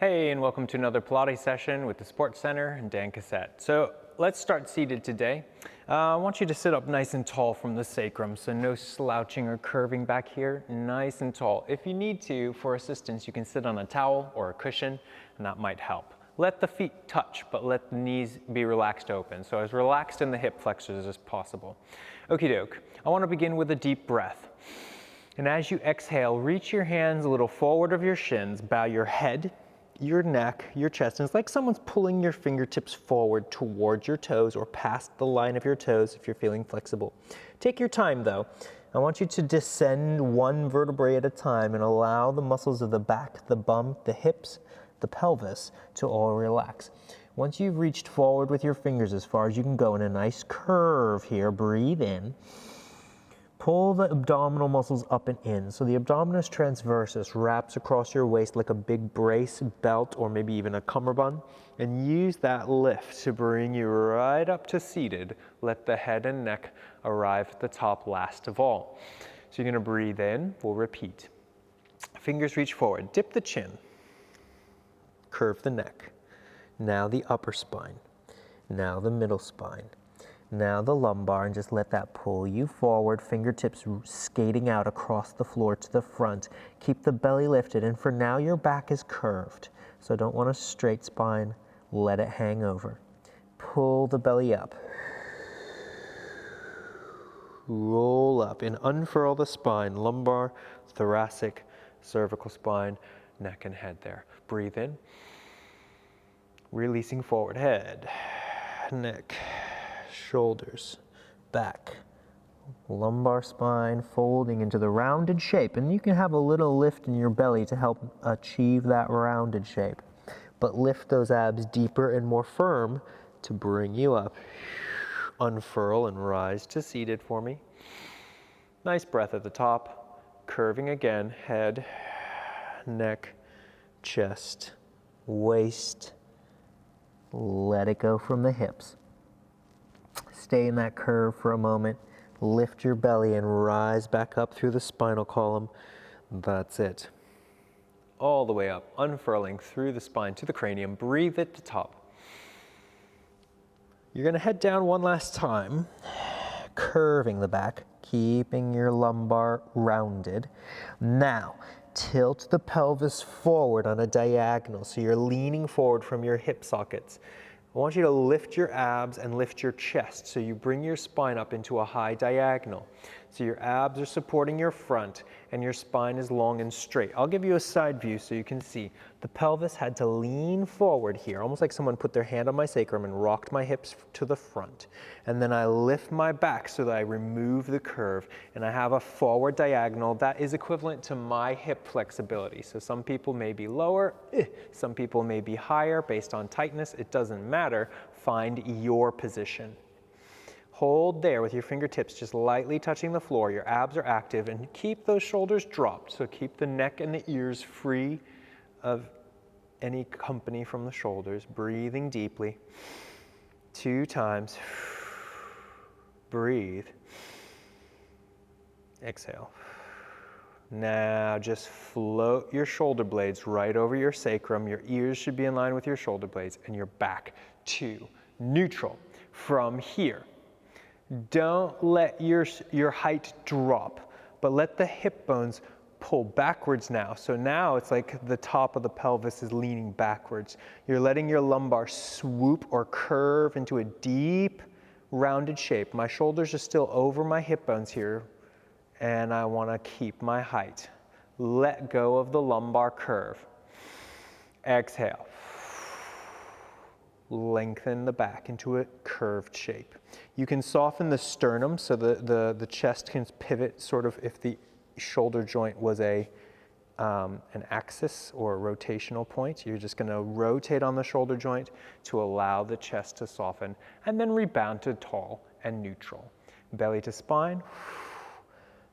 Hey, and welcome to another Pilates session with the Sports Center and Dan Cassette. So let's start seated today. I want you to sit up nice and tall from the sacrum, so no slouching or curving back here, nice and tall. If you need to, for assistance, you can sit on a towel or a cushion, and that might help. Let the feet touch, but let the knees be relaxed open, so as relaxed in the hip flexors as possible. Okie doke, I want to begin with a deep breath. And as you exhale, reach your hands a little forward of your shins, bow your head, your neck, your chest, and it's like someone's pulling your fingertips forward towards your toes or past the line of your toes if you're feeling flexible. Take your time though. I want you to descend one vertebrae at a time and allow the muscles of the back, the bum, the hips, the pelvis to all relax. Once you've reached forward with your fingers as far as you can go in a nice curve here, breathe in. Pull the abdominal muscles up and in. So the abdominis transversus wraps across your waist like a big brace, belt, or maybe even a cummerbund. And use that lift to bring you right up to seated. Let the head and neck arrive at the top last of all. So you're gonna breathe in, we'll repeat. Fingers reach forward, dip the chin, curve the neck. Now the upper spine, now the middle spine. Now the lumbar, and just let that pull you forward, fingertips skating out across the floor to the front. Keep the belly lifted, and for now your back is curved, so don't want a straight spine, let it hang over. Pull the belly up. Roll up and unfurl the spine, lumbar, thoracic, cervical spine, neck and head there. Breathe in, releasing forward, head, neck, shoulders, back, lumbar spine, folding into the rounded shape. And you can have a little lift in your belly to help achieve that rounded shape. But lift those abs deeper and more firm to bring you up. Unfurl and rise to seated for me. Nice breath at the top. Curving again, head, neck, chest, waist. Let it go from the hips. Stay in that curve for a moment. Lift your belly and rise back up through the spinal column. That's it. All the way up, unfurling through the spine to the cranium. Breathe at the top. You're gonna head down one last time, curving the back, keeping your lumbar rounded. Now, tilt the pelvis forward on a diagonal, so you're leaning forward from your hip sockets. I want you to lift your abs and lift your chest, so you bring your spine up into a high diagonal. So your abs are supporting your front and your spine is long and straight. I'll give you a side view so you can see. The pelvis had to lean forward here, almost like someone put their hand on my sacrum and rocked my hips to the front. And then I lift my back so that I remove the curve and I have a forward diagonal that is equivalent to my hip flexibility. So some people may be lower, some people may be higher based on tightness. It doesn't matter. Find your position. Hold there with your fingertips just lightly touching the floor. Your abs are active and keep those shoulders dropped. So keep the neck and the ears free of any company from the shoulders. Breathing deeply. 2 times. Breathe. Exhale. Now just float your shoulder blades right over your sacrum. Your ears should be in line with your shoulder blades and your back to neutral. From here, don't let your height drop, but let the hip bones pull backwards now. So now it's like the top of the pelvis is leaning backwards. You're letting your lumbar swoop or curve into a deep, rounded shape. My shoulders are still over my hip bones here, and I want to keep my height. Let go of the lumbar curve. Exhale. Lengthen the back into a curved shape. You can soften the sternum so the chest can pivot sort of if the shoulder joint was an axis or a rotational point. You're just going to rotate on the shoulder joint to allow the chest to soften and then rebound to tall and neutral. Belly to spine.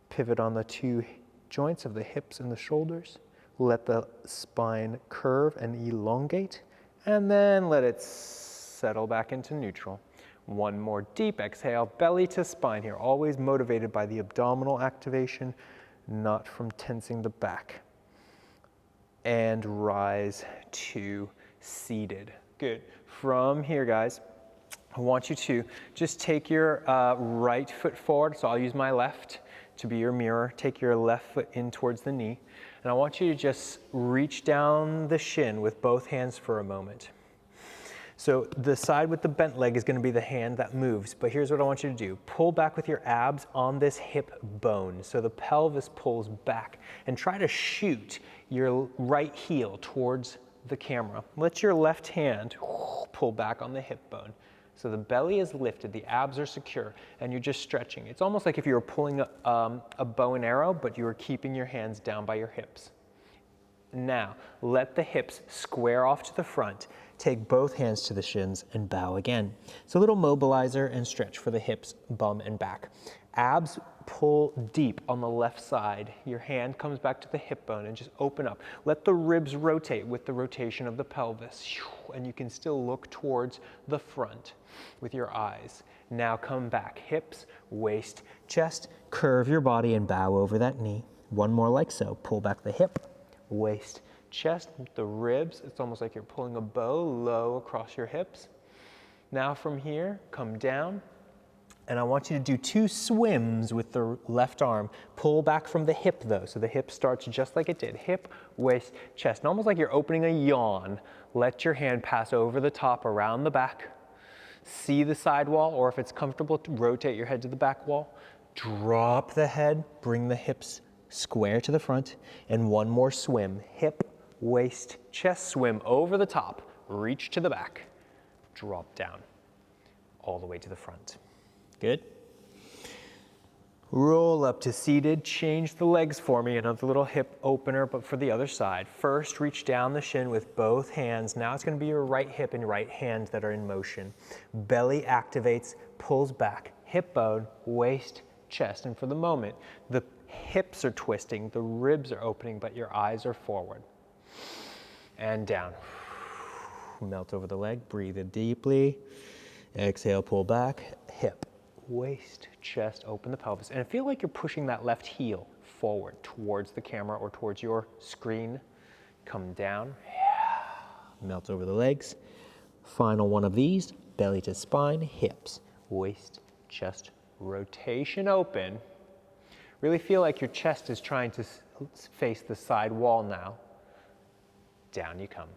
Pivot on the 2 joints of the hips and the shoulders. Let the spine curve and elongate. And then let it settle back into neutral. One more deep exhale, belly to spine here, always motivated by the abdominal activation, not from tensing the back. and rise to seated. Good. From here, guys, I want you to just take your right foot forward. So I'll use my left to be your mirror. Take your left foot in towards the knee. And I want you to just reach down the shin with both hands for a moment. So the side with the bent leg is going to be the hand that moves, but here's what I want you to do. Pull back with your abs on this hip bone, so the pelvis pulls back, and try to shoot your right heel towards the camera. Let your left hand pull back on the hip bone. So the belly is lifted, the abs are secure, and you're just stretching. It's almost like if you were pulling a bow and arrow, but you were keeping your hands down by your hips. Now, let the hips square off to the front. Take both hands to the shins and bow again. So a little mobilizer and stretch for the hips, bum, and back. Abs pull deep on the left side. Your hand comes back to the hip bone and just open up. Let the ribs rotate with the rotation of the pelvis. And you can still look towards the front with your eyes. Now come back, hips, waist, chest. Curve your body and bow over that knee. One more like so. Pull back the hip, waist, chest, the ribs. It's almost like you're pulling a bow low across your hips. Now from here, come down. And I want you to do 2 swims with the left arm. Pull back from the hip though, so the hip starts just like it did. Hip, waist, chest. And almost like you're opening a yawn. Let your hand pass over the top, around the back. See the side wall, or if it's comfortable, to rotate your head to the back wall. Drop the head, bring the hips square to the front. And one more swim. Hip, waist, chest, swim over the top. Reach to the back. Drop down all the way to the front. Good. Roll up to seated. Change the legs for me. Another little hip opener, but for the other side. First, reach down the shin with both hands. Now it's going to be your right hip and right hand that are in motion. Belly activates, pulls back. Hip bone, waist, chest. And for the moment, the hips are twisting, the ribs are opening, but your eyes are forward. And down. Melt over the leg. Breathe in deeply. Exhale, pull back. Hip, waist, chest, open the pelvis, and feel like you're pushing that left heel forward towards the camera or towards your screen. Come down, melt over the legs. Final one of these, belly to spine, hips, waist, chest, rotation open. Really feel like your chest is trying to face the side wall now. Down you come.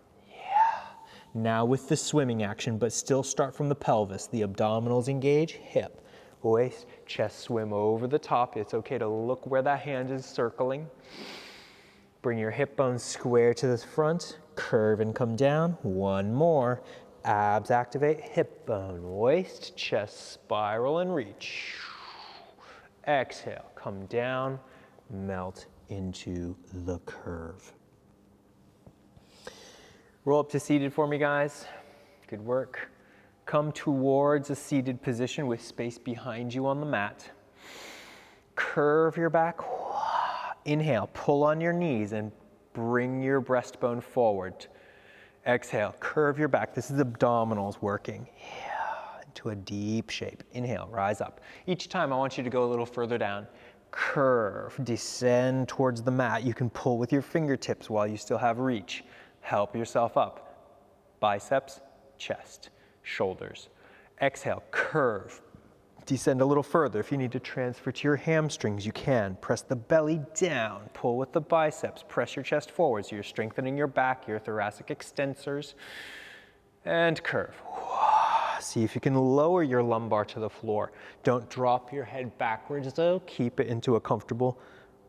Now with the swimming action, but still start from the pelvis. The abdominals engage, hip, waist, chest, swim over the top. It's okay to look where that hand is circling. Bring your hip bones square to the front, curve and come down. One more. Abs activate, hip bone, waist, chest, spiral and reach. Exhale, come down, melt into the curve. Roll up to seated for me, guys. Good work. Come towards a seated position with space behind you on the mat. Curve your back. Inhale, pull on your knees and bring your breastbone forward. Exhale, curve your back. This is abdominals working. Into a deep shape. Inhale, rise up. Each time I want you to go a little further down. Curve, descend towards the mat. You can pull with your fingertips while you still have reach. Help yourself up. Biceps, chest, shoulders. Exhale, curve. Descend a little further. If you need to transfer to your hamstrings, you can. Press the belly down. Pull with the biceps. Press your chest forward so you're strengthening your back, your thoracic extensors. And curve. See if you can lower your lumbar to the floor. Don't drop your head backwards though. Keep it into a comfortable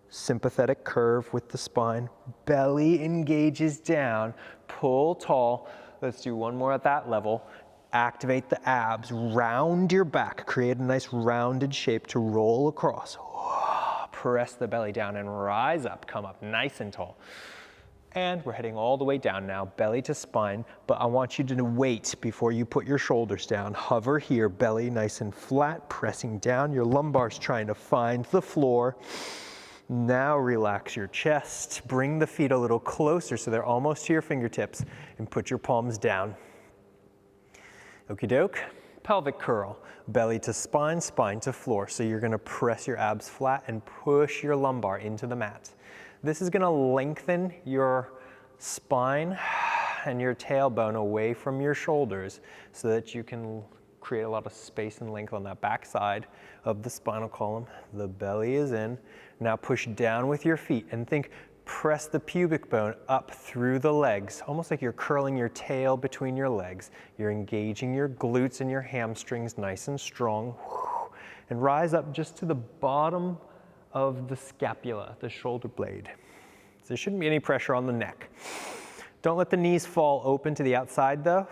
sympathetic curve with the spine. Belly engages down. Pull tall. Let's do one more at that level. Activate the abs. Round your back. Create a nice rounded shape to roll across. Press the belly down and rise up. Come up nice and tall. And we're heading all the way down now, belly to spine, but I want you to wait before you put your shoulders down. Hover here, belly nice and flat, pressing down. Your lumbar's trying to find the floor. Now relax your chest. Bring the feet a little closer so they're almost to your fingertips and put your palms down. Okie doke. Pelvic curl, belly to spine, spine to floor. So you're gonna press your abs flat and push your lumbar into the mat. This is gonna lengthen your spine and your tailbone away from your shoulders so that you can create a lot of space and length on that back side of the spinal column. The belly is in. Now push down with your feet and think, press the pubic bone up through the legs, almost like you're curling your tail between your legs. You're engaging your glutes and your hamstrings nice and strong. And rise up just to the bottom of the scapula, the shoulder blade. So there shouldn't be any pressure on the neck. Don't let the knees fall open to the outside though.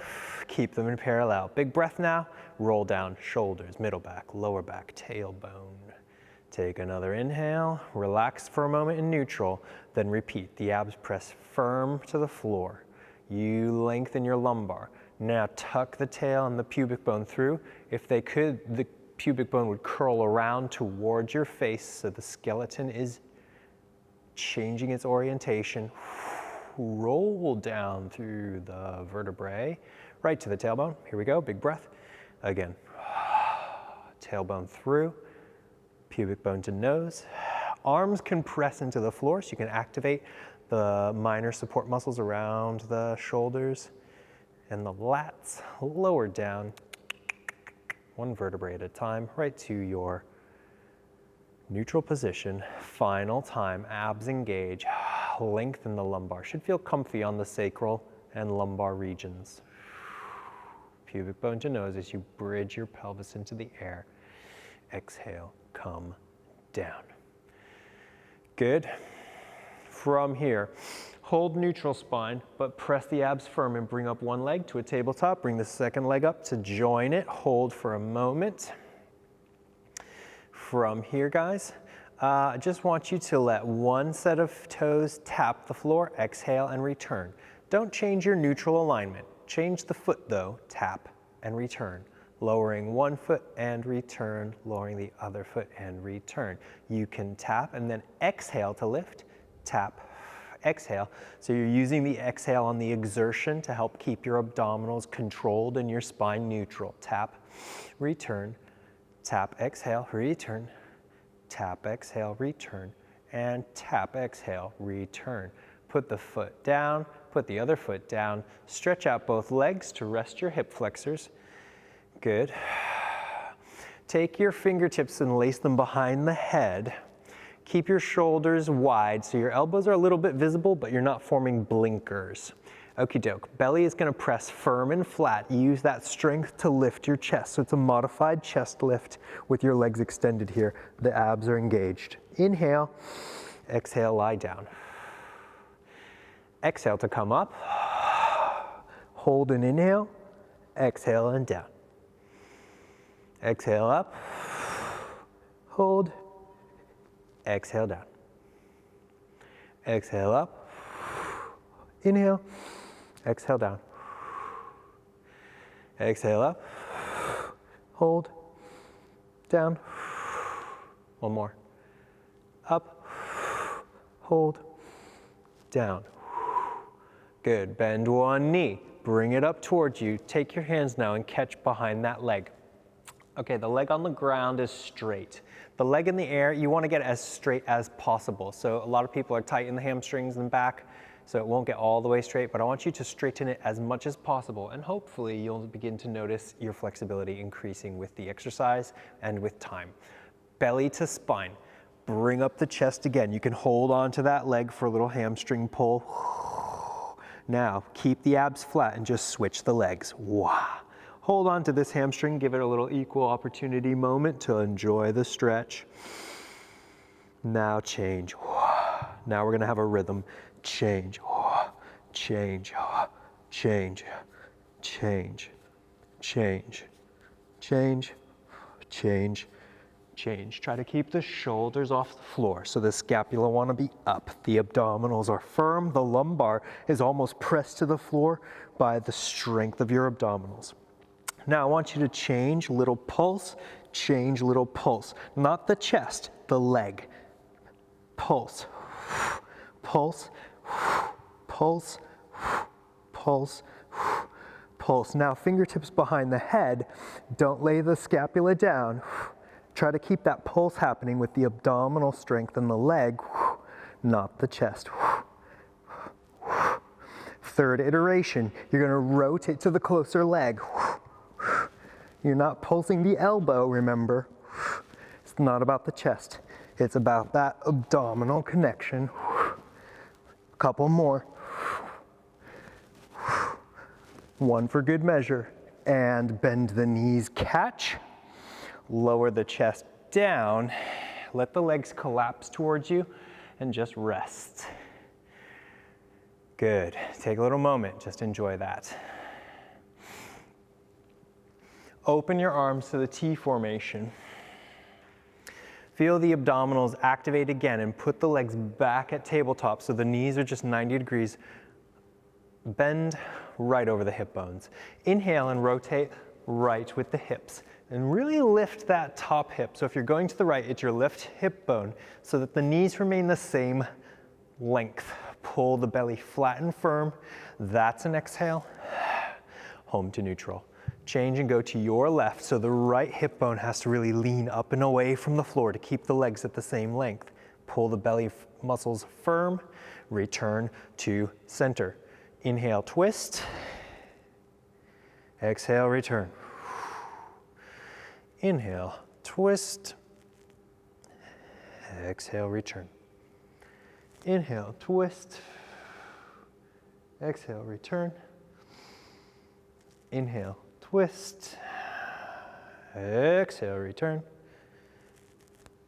Keep them in parallel. Big breath now. Roll down shoulders, middle back, lower back, tailbone. Take another inhale, relax for a moment in neutral, then repeat. The abs press firm to the floor. You lengthen your lumbar. Now tuck the tail and the pubic bone through. If they could, the pubic bone would curl around towards your face so the skeleton is changing its orientation. Roll down through the vertebrae, right to the tailbone. Here we go, big breath. Again, tailbone through. Pubic bone to nose. Arms can press into the floor so you can activate the minor support muscles around the shoulders and the lats. Lower down, one vertebrae at a time, right to your neutral position. Final time, abs engage. Lengthen the lumbar. Should feel comfy on the sacral and lumbar regions. Pubic bone to nose as you bridge your pelvis into the air. Exhale. Come down. Good. From here, hold neutral spine, but press the abs firm and bring up one leg to a tabletop. Bring the second leg up to join it. Hold for a moment. From here, guys, I just want you to let one set of toes tap the floor. Exhale and return. Don't change your neutral alignment. Change the foot though. Tap and return. Lowering one foot and return, lowering the other foot and return. You can tap and then exhale to lift, tap, exhale. So you're using the exhale on the exertion to help keep your abdominals controlled and your spine neutral. Tap, return, tap, exhale, return, tap, exhale, return, and tap, exhale, return. Put the foot down, put the other foot down, stretch out both legs to rest your hip flexors. Good. Take your fingertips and lace them behind the head. Keep your shoulders wide so your elbows are a little bit visible, but you're not forming blinkers. Okie doke. Belly is going to press firm and flat. Use that strength to lift your chest. So it's a modified chest lift with your legs extended here. The abs are engaged. Inhale. Exhale, lie down. Exhale to come up. Hold an inhale. Exhale and down. Exhale up, hold, exhale down. Exhale up, inhale, exhale down. Exhale up, hold, down. One more. Up, hold, down. Good, bend one knee, bring it up towards you. Take your hands now and catch behind that leg. Okay, the leg on the ground is straight. The leg in the air, you want to get as straight as possible. So a lot of people are tight in the hamstrings and back, so it won't get all the way straight, but I want you to straighten it as much as possible, and hopefully you'll begin to notice your flexibility increasing with the exercise and with time. Belly to spine. Bring up the chest again. You can hold on to that leg for a little hamstring pull. Now, keep the abs flat and just switch the legs. Wow. Hold on to this hamstring, give it a little equal opportunity moment to enjoy the stretch. Now change. Now we're gonna have a rhythm. Change, change, change, change, change, change, change, change. Try to keep the shoulders off the floor. So the scapula wanna be up. The abdominals are firm. The lumbar is almost pressed to the floor by the strength of your abdominals. Now I want you to change, little pulse, change, little pulse. Not the chest, the leg. Pulse, pulse, pulse, pulse, pulse. Now fingertips behind the head. Don't lay the scapula down. Try to keep that pulse happening with the abdominal strength in the leg, not the chest. Third iteration, you're gonna rotate to the closer leg. You're not pulsing the elbow, remember. It's not about the chest. It's about that abdominal connection. A couple more. One for good measure. And bend the knees, catch. Lower the chest down. Let the legs collapse towards you and just rest. Good. Take a little moment, just enjoy that. Open your arms to the T formation. Feel the abdominals activate again and put the legs back at tabletop so the knees are just 90 degrees. Bend right over the hip bones. Inhale and rotate right with the hips. And really lift that top hip. So if you're going to the right, it's your left hip bone so that the knees remain the same length. Pull the belly flat and firm. That's an exhale. Home to neutral. Change and go to your left so the right hip bone has to really lean up and away from the floor to keep the legs at the same length. Pull the belly muscles firm. Return to center. Inhale, twist. Exhale, return. Inhale, twist. Exhale, return. Inhale, twist. Exhale, return. Inhale, twist. Exhale, return.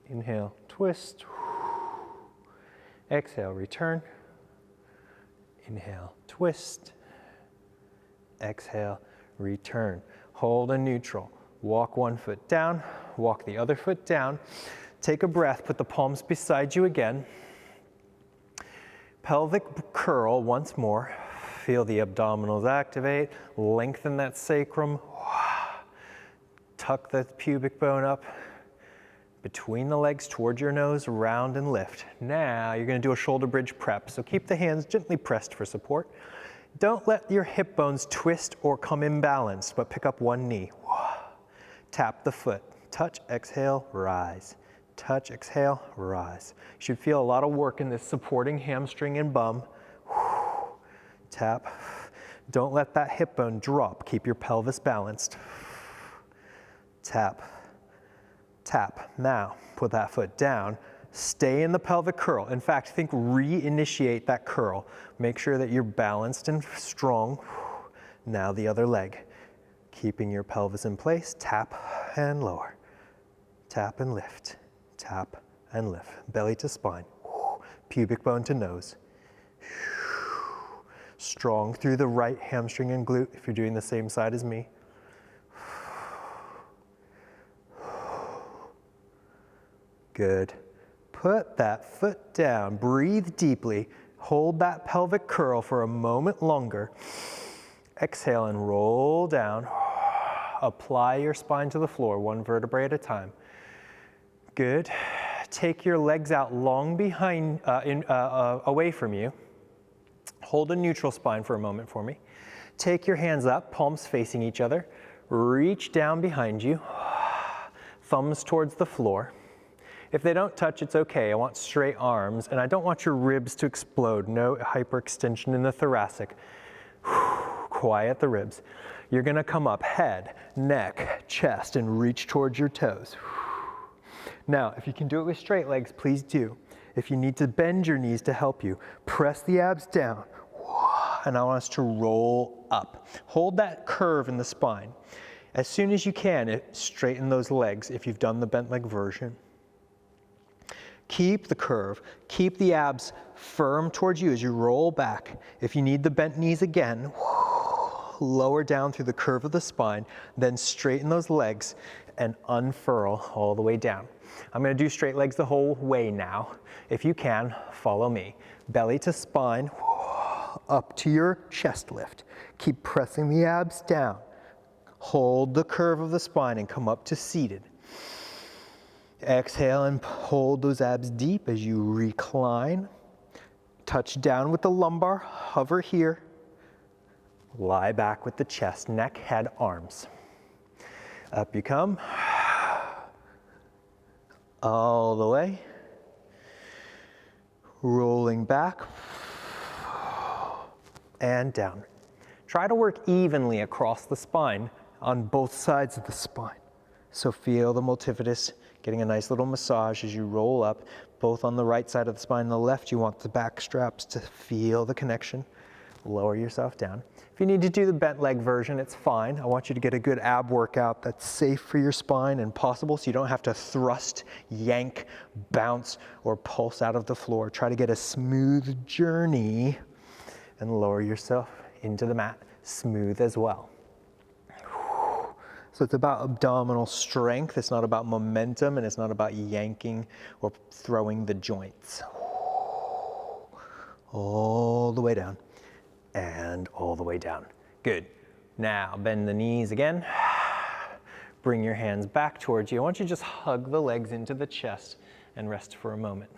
Inhale, twist. Exhale, return. Inhale, twist. Exhale, return. Hold a neutral. Walk one foot down, walk the other foot down. Take a breath, put the palms beside you again. Pelvic curl once more. Feel the abdominals activate. Lengthen that sacrum. Tuck the pubic bone up between the legs towards your nose, round and lift. Now you're going to do a shoulder bridge prep. So keep the hands gently pressed for support. Don't let your hip bones twist or come imbalanced, but pick up one knee. Tap the foot. Touch, exhale, rise. Touch, exhale, rise. You should feel a lot of work in this supporting hamstring and bum. Tap. Don't let that hip bone drop. Keep your pelvis balanced. Tap. Tap. Now, put that foot down. Stay in the pelvic curl. In fact, think reinitiate that curl. Make sure that you're balanced and strong. Now the other leg. Keeping your pelvis in place, tap and lower. Tap and lift. Tap and lift. Belly to spine. Pubic bone to nose. Strong through the right hamstring and glute if you're doing the same side as me. Good. Put that foot down. Breathe deeply. Hold that pelvic curl for a moment longer. Exhale and roll down. Apply your spine to the floor, one vertebrae at a time. Good. Take your legs out long behind, away from you. Hold a neutral spine for a moment for me. Take your hands up, palms facing each other. Reach down behind you. Thumbs towards the floor. If they don't touch, it's okay. I want straight arms, and I don't want your ribs to explode. No hyperextension in the thoracic. Quiet the ribs. You're gonna come up, head, neck, chest, and reach towards your toes. Now, if you can do it with straight legs, please do. If you need to bend your knees to help you, press the abs down. And I want us to roll up. Hold that curve in the spine. As soon as you can, straighten those legs if you've done the bent leg version. Keep the curve. Keep the abs firm towards you as you roll back. If you need the bent knees again, lower down through the curve of the spine, then straighten those legs and unfurl all the way down. I'm going to do straight legs the whole way now. If you can, follow me. Belly to spine, up to your chest lift. Keep pressing the abs down. Hold the curve of the spine and come up to seated. Exhale and hold those abs deep as you recline. Touch down with the lumbar, hover here. Lie back with the chest, neck, head, arms. Up you come. All the way. Rolling back. and down. Try to work evenly across the spine on both sides of the spine. So feel the multifidus getting a nice little massage as you roll up, both on the right side of the spine and the left. You want the back straps to feel the connection. Lower yourself down. If you need to do the bent leg version, it's fine. I want you to get a good ab workout that's safe for your spine and possible, so you don't have to thrust, yank, bounce, or pulse out of the floor. Try to get a smooth journey and lower yourself into the mat, smooth as well. So it's about abdominal strength. It's not about momentum, and it's not about yanking or throwing the joints. All the way down and all the way down. Good. Now bend the knees again. Bring your hands back towards you. I want you to just hug the legs into the chest and rest for a moment.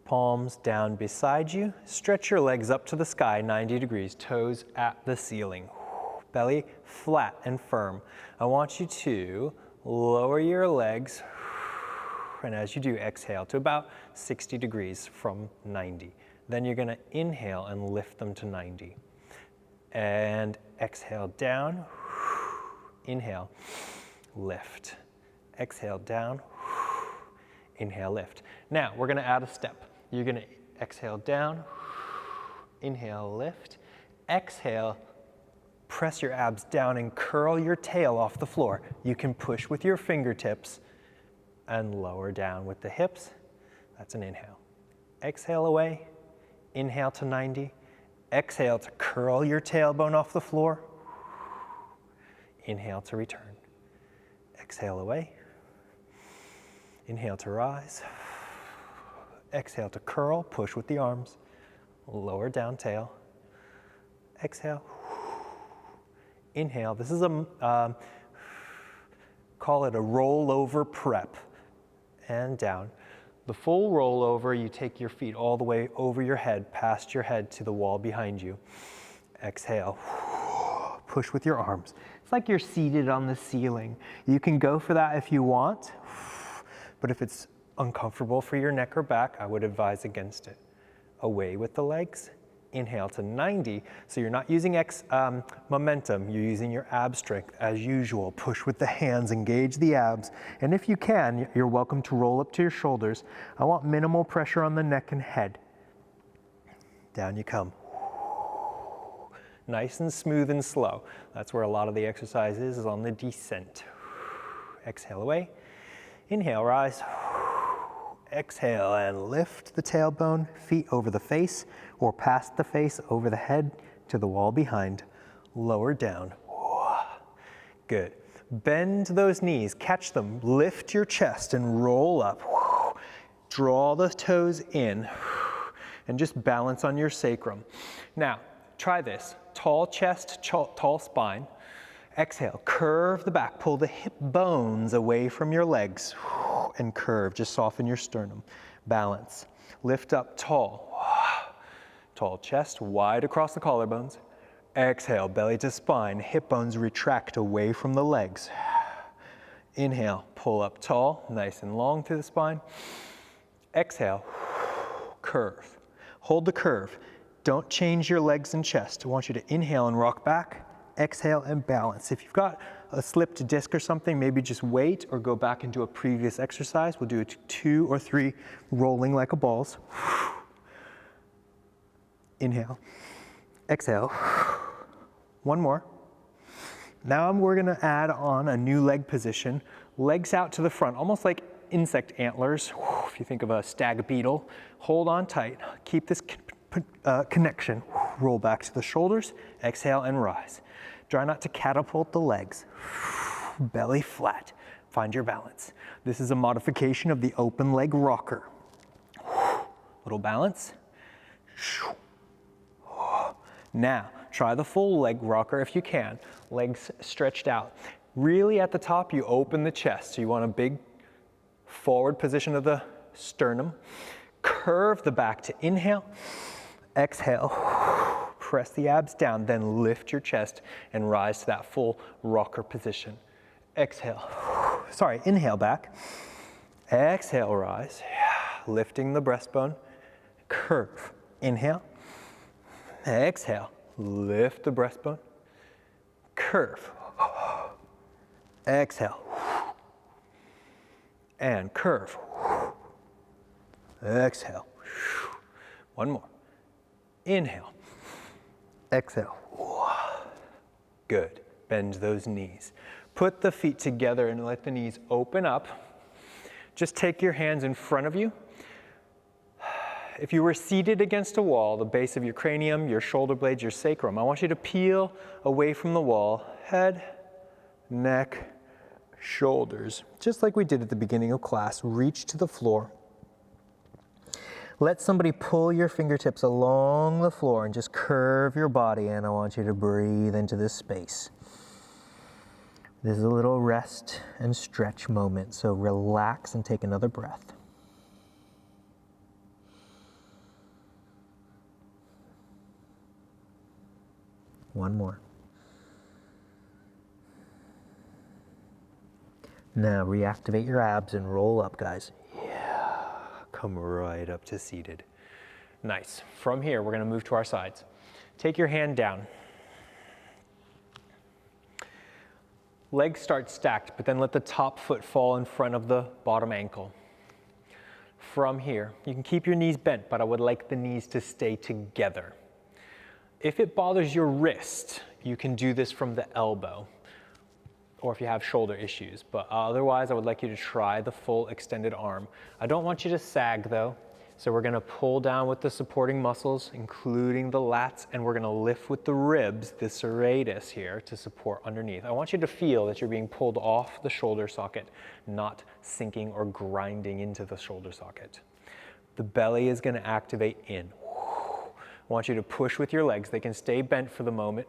Palms down beside you. Stretch your legs up to the sky, 90 degrees, toes at the ceiling. Belly flat and firm. I want you to lower your legs, and as you do, exhale to about 60 degrees from 90. Then you're gonna inhale and lift them to 90. And exhale down, inhale, lift. Exhale down, inhale, lift. Now, we're gonna add a step. You're gonna exhale down, inhale, lift, exhale, press your abs down and curl your tail off the floor. You can push with your fingertips and lower down with the hips. That's an inhale. Exhale away, inhale to 90, exhale to curl your tailbone off the floor, inhale to return. Exhale away, inhale to rise. Exhale to curl, push with the arms, lower down tail. Exhale, inhale. This is call it a rollover prep, and down. The full rollover, you take your feet all the way over your head, past your head to the wall behind you. Exhale, push with your arms. It's like you're seated on the ceiling. You can go for that if you want, but if it's uncomfortable for your neck or back, I would advise against it. Away with the legs, inhale to 90, so you're not using momentum, you're using your ab strength as usual. Push with the hands, engage the abs, and if you can, you're welcome to roll up to your shoulders. I want minimal pressure on the neck and head. Down you come. Nice and smooth and slow. That's where a lot of the exercise is on the descent. Exhale away, inhale, rise. Exhale and lift the tailbone, feet over the face or past the face, over the head to the wall behind. Lower down. Good. Bend those knees, catch them, lift your chest and roll up. Draw the toes in and just balance on your sacrum. Now, try this. Tall chest, tall spine. Exhale, curve the back, pull the hip bones away from your legs and curve, just soften your sternum. Balance, lift up tall. Tall chest, wide across the collarbones. Exhale, belly to spine, hip bones retract away from the legs. Inhale, pull up tall, nice and long through the spine. Exhale, curve. Hold the curve. Don't change your legs and chest. I want you to inhale and rock back. Exhale and balance. If you've got a slipped disc or something, maybe just wait or go back into a previous exercise. We'll do 2 or 3 rolling like a balls. Inhale, exhale. One more. Now we're gonna add on a new leg position. Legs out to the front, almost like insect antlers. If you think of a stag beetle, hold on tight. Keep this connection. Roll back to the shoulders, exhale and rise. Try not to catapult the legs. Belly flat, find your balance. This is a modification of the open leg rocker. Little balance. Now, try the full leg rocker if you can. Legs stretched out. Really at the top, you open the chest. So you want a big forward position of the sternum. Curve the back to inhale. Exhale. Press the abs down, then lift your chest and rise to that full rocker position. Exhale. Sorry, inhale back. Exhale, rise. Lifting the breastbone. Curve. Inhale. Exhale. Lift the breastbone. Curve. Exhale. And curve. Exhale. One more. Inhale. Exhale. Good. Bend those knees. Put the feet together and let the knees open up. Just take your hands in front of you. If you were seated against a wall, the base of your cranium, your shoulder blades, your sacrum, I want you to peel away from the wall. Head, neck, shoulders. Just like we did at the beginning of class, reach to the floor. Let somebody pull your fingertips along the floor and just curve your body, and I want you to breathe into this space. This is a little rest and stretch moment, so relax and take another breath. One more. Now reactivate your abs and roll up, guys. Yeah, come right up to seated. Nice. From here, we're going to move to our sides. Take your hand down. Legs start stacked, but then let the top foot fall in front of the bottom ankle. From here, you can keep your knees bent, but I would like the knees to stay together. If it bothers your wrist, you can do this from the elbow, or if you have shoulder issues, but otherwise I would like you to try the full extended arm. I don't want you to sag though, so we're gonna pull down with the supporting muscles, including the lats, and we're gonna lift with the ribs, the serratus here, to support underneath. I want you to feel that you're being pulled off the shoulder socket, not sinking or grinding into the shoulder socket. The belly is gonna activate in. I want you to push with your legs. They can stay bent for the moment.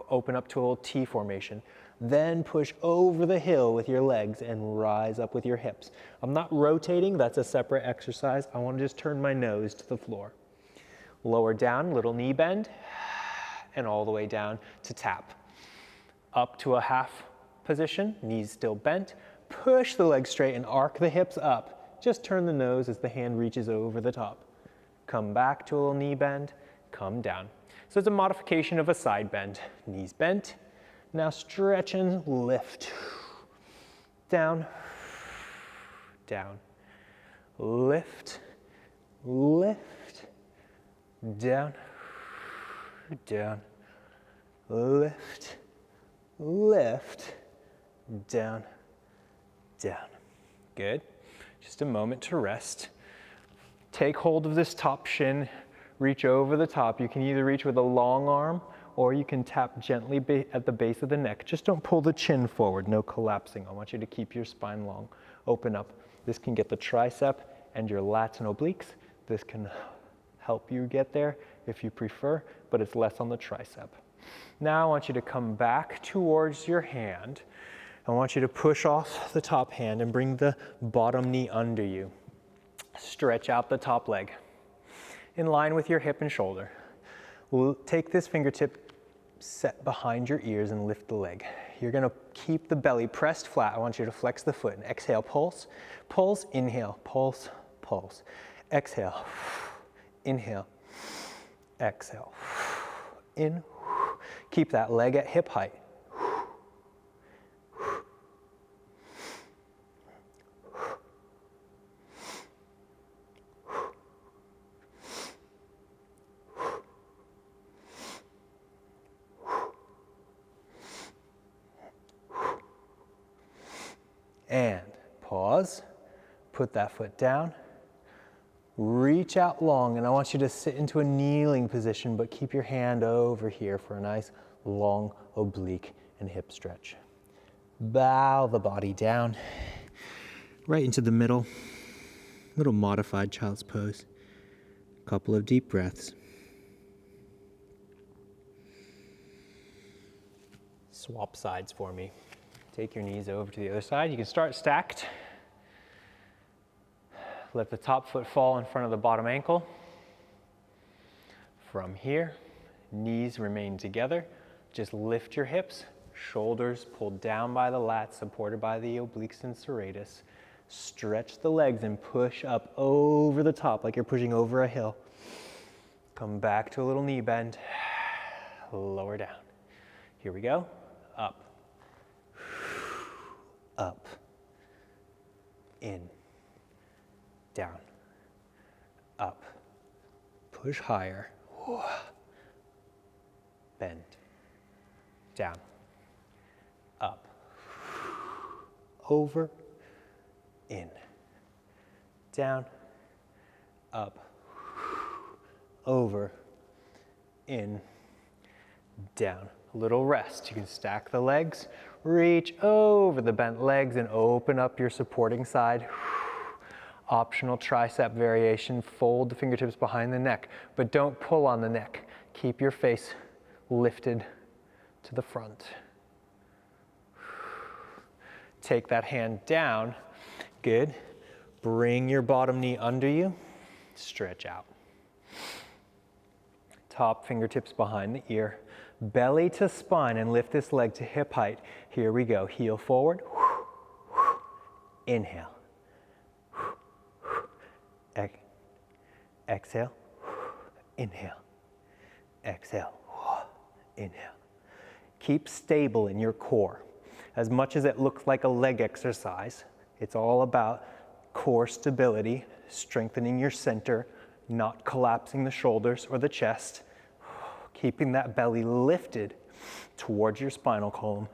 Open up to a little T formation. Then push over the hill with your legs and rise up with your hips. I'm not rotating, that's a separate exercise. I want to just turn my nose to the floor. Lower down, little knee bend, and all the way down to tap. Up to a half position, knees still bent. Push the legs straight and arc the hips up. Just turn the nose as the hand reaches over the top. Come back to a little knee bend. Come down. So it's a modification of a side bend. Knees bent. Now stretch and lift. Down, down. Lift, lift. Down, down. Lift, lift. Down, down. Good. Just a moment to rest. Take hold of this top shin. Reach over the top. You can either reach with a long arm or you can tap gently at the base of the neck. Just don't pull the chin forward, no collapsing. I want you to keep your spine long. Open up. This can get the tricep and your lats and obliques. This can help you get there if you prefer, but it's less on the tricep. Now I want you to come back towards your hand. I want you to push off the top hand and bring the bottom knee under you. Stretch out the top leg in line with your hip and shoulder. We'll take this fingertip set behind your ears and lift the leg. You're gonna keep the belly pressed flat. I want you to flex the foot and exhale, pulse, pulse, inhale, pulse, pulse. Exhale, inhale, exhale, in. Keep that leg at hip height. And pause, put that foot down, reach out long, and I want you to sit into a kneeling position, but keep your hand over here for a nice long oblique and hip stretch. Bow the body down, right into the middle, little modified child's pose. Couple of deep breaths. Swap sides for me. Take your knees over to the other side. You can start stacked. Let the top foot fall in front of the bottom ankle. From here, Knees remain together. Just lift your hips, shoulders pulled down by the lats, supported by the obliques and serratus. Stretch the legs and push up over the top like you're pushing over a hill. Come back to a little knee bend. Lower down. Here we go. Up. Up. In. Down. Up. Push higher. Bend. Down. Up. Over. In. Down. Up. Over. In. Down. A little rest. You can stack the legs, reach over the bent legs and open up your supporting side. Optional tricep variation, fold the fingertips behind the neck, but don't pull on the neck. Keep your face lifted to the front. Take that hand down. Good. Bring your bottom knee under you. Stretch out. Top fingertips behind the ear. Belly to spine and lift this leg to hip height. Here we go. Heel forward. Inhale. Exhale. Inhale. Exhale. Inhale. Keep stable in your core. As much as it looks like a leg exercise, it's all about core stability, strengthening your center, not collapsing the shoulders or the chest, keeping that belly lifted towards your spinal column.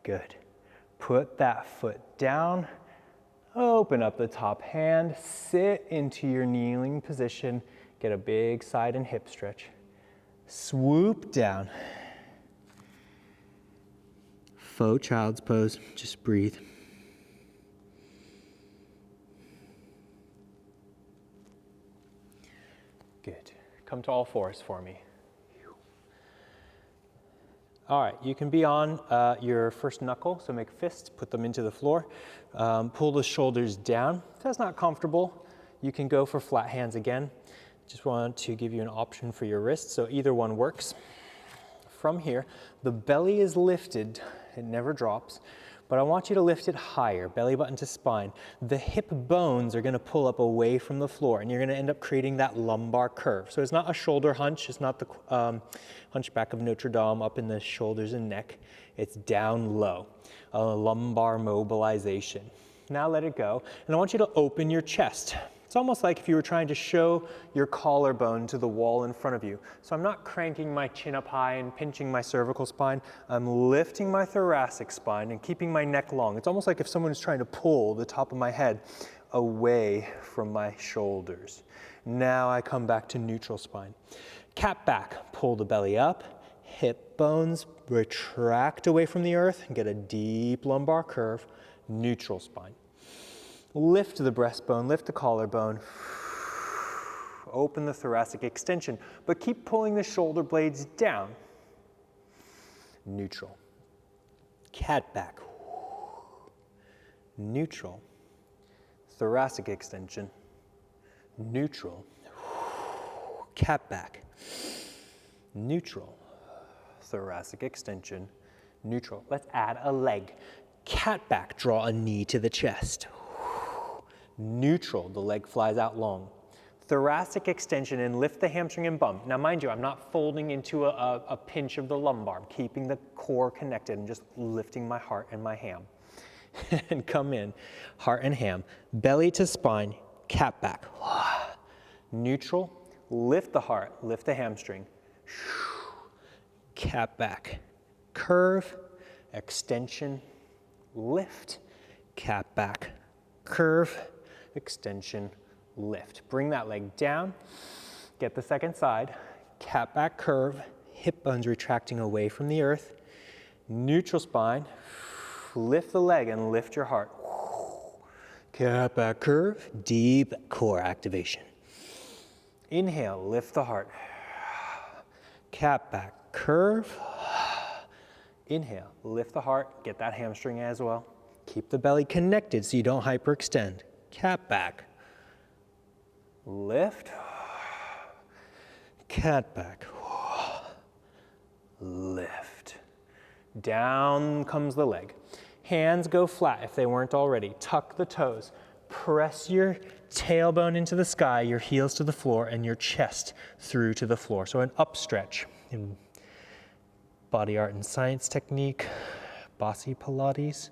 Good. Put that foot down, open up the top hand, sit into your kneeling position, get a big side and hip stretch. Swoop down. Faux child's pose, just breathe. Good. Come to all fours for me. All right, you can be on your first knuckle, so make fists, put them into the floor. Pull the shoulders down. If that's not comfortable, you can go for flat hands again. Just want to give you an option for your wrists, so either one works. From here, the belly is lifted, it never drops, but I want you to lift it higher, belly button to spine. The hip bones are gonna pull up away from the floor, and you're gonna end up creating that lumbar curve. So it's not a shoulder hunch, it's not the hunchback of Notre Dame up in the shoulders and neck. It's down low, a lumbar mobilization. Now let it go, and I want you to open your chest. It's almost like if you were trying to show your collarbone to the wall in front of you. So I'm not cranking my chin up high and pinching my cervical spine. I'm lifting my thoracic spine and keeping my neck long. It's almost like if someone is trying to pull the top of my head away from my shoulders. Now I come back to neutral spine. Cat back, pull the belly up, hip bones retract away from the earth and get a deep lumbar curve, neutral spine. Lift the breastbone, lift the collarbone, open the thoracic extension, but keep pulling the shoulder blades down. Neutral. Cat back. Neutral. Thoracic extension. Neutral. Cat back. Neutral. Thoracic extension. Neutral. Let's add a leg. Cat back, draw a knee to the chest. Neutral, the leg flies out long. Thoracic extension and lift the hamstring and bum. Now mind you, I'm not folding into a pinch of the lumbar. I'm keeping the core connected and just lifting my heart and my ham. And come in, heart and ham. Belly to spine, cat back. Neutral, lift the heart, lift the hamstring. Cat back. Curve, extension, lift, cat back. Curve, extension, lift. Bring that leg down, get the second side, cat back curve, hip bones retracting away from the earth, neutral spine, lift the leg and lift your heart. Cat back curve, deep core activation. Inhale, lift the heart. Cat back curve. Inhale, lift the heart, get that hamstring as well. Keep the belly connected so you don't hyperextend. Cat back, lift, cat back, lift. Down comes the leg. Hands go flat if they weren't already. Tuck the toes. Press your tailbone into the sky, your heels to the floor, and your chest through to the floor. So an up stretch in body art and science technique, bossy Pilates.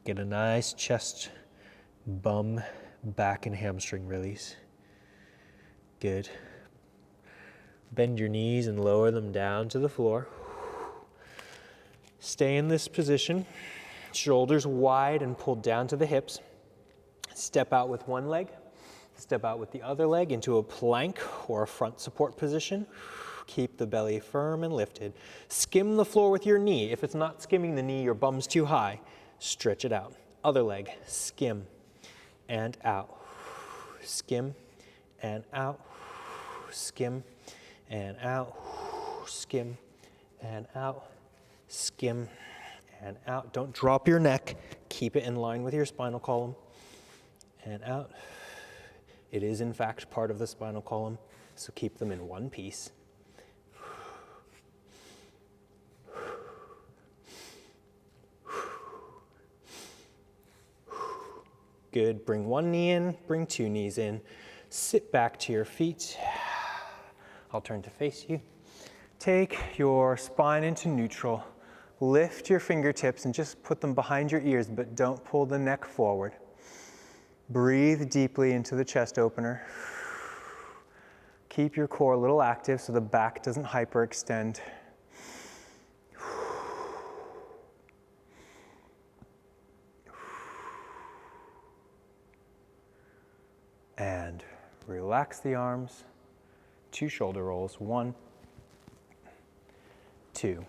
Get a nice chest, bum, back, and hamstring release. Good. Bend your knees and lower them down to the floor. Stay in this position. Shoulders wide and pulled down to the hips. Step out with one leg. Step out with the other leg into a plank or a front support position. Keep the belly firm and lifted. Skim the floor with your knee. If it's not skimming the knee, your bum's too high. Stretch it out. Other leg, skim and out. Skim and out. Skim and out. Skim and out. Skim and out. Don't drop your neck. Keep it in line with your spinal column. And out. It is in fact part of the spinal column, so keep them in one piece. Good. Bring one knee in, bring two knees in. Sit back to your feet. I'll turn to face you. Take your spine into neutral. Lift your fingertips and just put them behind your ears, but don't pull the neck forward. Breathe deeply into the chest opener. Keep your core a little active so the back doesn't hyperextend. And relax the arms. 2 shoulder rolls. 1, 2.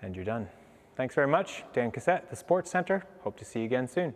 And you're done. Thanks very much. Dan Cassette, the Sports Center. Hope to see you again soon.